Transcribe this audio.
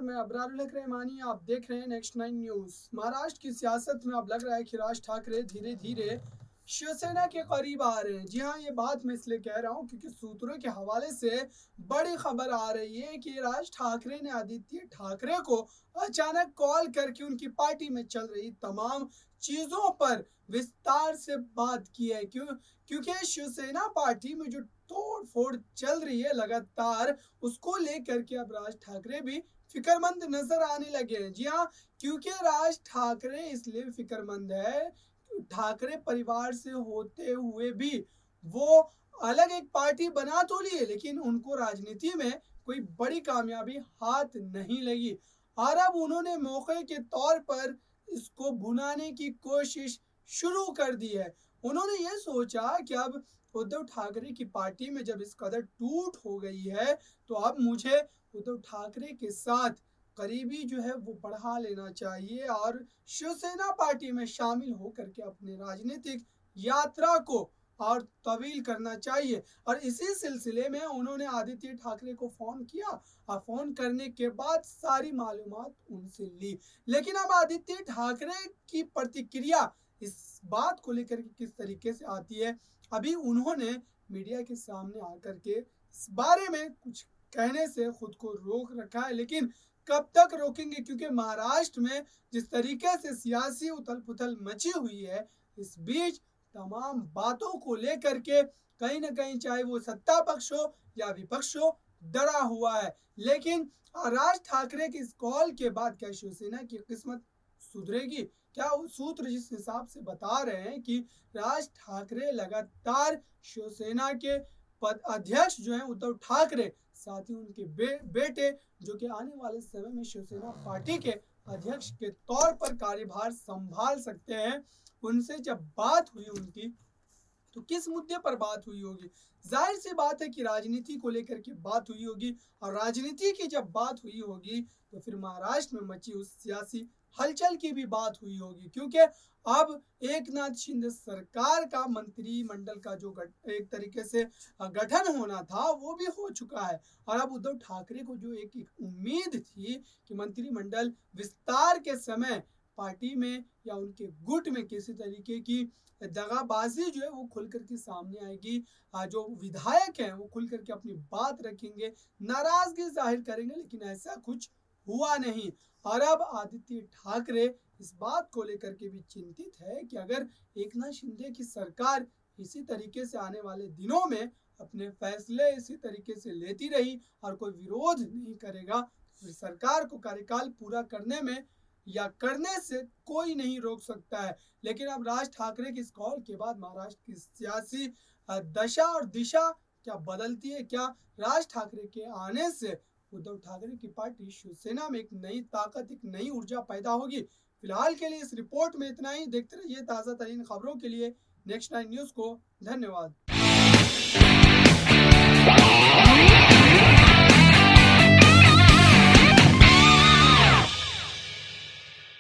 मैं अबरारुल हक रहमानी, आप देख रहे हैं नेक्स्ट 9 न्यूज़। महाराष्ट्र की सियासत में अब लग रहा है कि राज ठाकरे धीरे धीरे शिवसेना के करीब आ रहे हैं। जी हाँ, ये बात मैं इसलिए कह रहा हूँ क्योंकि सूत्रों के हवाले से बड़ी खबर आ रही है कि राज ठाकरे ने आदित्य ठाकरे को अचानक कॉल करके उनकी पार्टी में चल रही तमाम चीज़ों पर विस्तार से बात की है। क्योंकि शिवसेना पार्टी में जो तोड़ फोड़ चल रही है लगातार, उसको लेकर के अब राज ठाकरे भी फिक्रमंद नजर आने लगे हैं। जी हाँ, क्योंकि राज ठाकरे इसलिए फिक्रमंद है, ठाकरे परिवार से होते हुए भी वो अलग एक पार्टी बना तो ली है, लेकिन उनको राजनीति में कोई बड़ी कामयाबी हाथ नहीं लगी और अब उन्होंने मौके के तौर पर इसको भुनाने की कोशिश शुरू कर दी है। उन्होंने ये सोचा कि अब उद्धव ठाकरे की पार्टी में जब इस कदर टूट हो गई है, तो अब मुझे उद्धव ठाकरे के साथ करीबी जो है वो बढ़ा लेना चाहिए और शिवसेना पार्टी में शामिल होकर के अपने राजनीतिक यात्रा को और तवील करना चाहिए। और इसी सिलसिले में उन्होंने आदित्य ठाकरे को फ़ोन किया और फ़ोन करने के बाद सारी मालूमात उनसे ली। लेकिन अब आदित्य ठाकरे की प्रतिक्रिया इस बात को लेकर के किस तरीके से आती है, अभी उन्होंने मीडिया के सामने आकर के इस बारे में कुछ कहने से खुद को रोक रखा है। लेकिन कब तक रोकेंगे, क्योंकि महाराष्ट्र में जिस तरीके से सियासी उथल पुथल मची हुई है, इस बीच तमाम बातों को लेकर के कहीं ना कहीं चाहे वो सत्ता पक्ष हो या विपक्ष हो डरा हुआ है। लेकिन राज ठाकरे की इस कॉल के बाद क्या शिवसेना की किस्मत सुधरेगी? क्या सूत्र जिस हिसाब से बता रहे हैं कि राज ठाकरे लगातार शिवसेना के पद अध्यक्ष जो हैं उद्धव ठाकरे, साथ ही उनके बेटे जो कि आने वाले समय में शिवसेना पार्टी के अध्यक्ष के तौर पर कार्यभार संभाल सकते हैं, उनसे जब बात हुई उनकी, तो किस मुद्दे पर बात हुई होगी? जाहिर सी बात है कि राजनीति को लेकर के बात हुई होगी और राजनीति की जब बात हुई होगी तो फिर महाराष्ट्र में मची उस सियासी हलचल की भी बात हुई होगी, क्योंकि अब एकनाथ शिंदे सरकार का मंत्रिमंडल का जो एक तरीके से गठन होना था वो भी हो चुका है और अब उद्धव ठाकरे को जो एक उम्मीद थी कि मंत्रिमंडल विस्तार के समय पार्टी में या उनके गुट में किसी तरीके की दगाबाजी जो है वो खुल करके सामने आएगी, जो विधायक हैं वो खुल करके अपनी बात रखेंगे, नाराजगी जाहिर करेंगे, लेकिन ऐसा कुछ हुआ नहीं। और अब आदित्य ठाकरे इस बात को लेकर के भी चिंतित है कि अगर एकनाथ शिंदे की सरकार इसी तरीके से आने वाले दिनों में अपने फैसले इसी तरीके से लेती रही और कोई विरोध नहीं करेगा, तो सरकार को कार्यकाल पूरा करने में या करने से कोई नहीं रोक सकता है। लेकिन अब राज ठाकरे की इस कॉल के बाद महाराष्ट्र की सियासी दशा और दिशा क्या बदलती है? क्या राज ठाकरे के आने से उद्धव ठाकरे की पार्टी शिवसेना में एक नई ताकत, एक नई ऊर्जा पैदा होगी? फिलहाल के लिए इस रिपोर्ट में इतना ही। देखते रहिए ताज़ा तरीन खबरों के लिए नेक्स्ट 9 न्यूज़ को। धन्यवाद।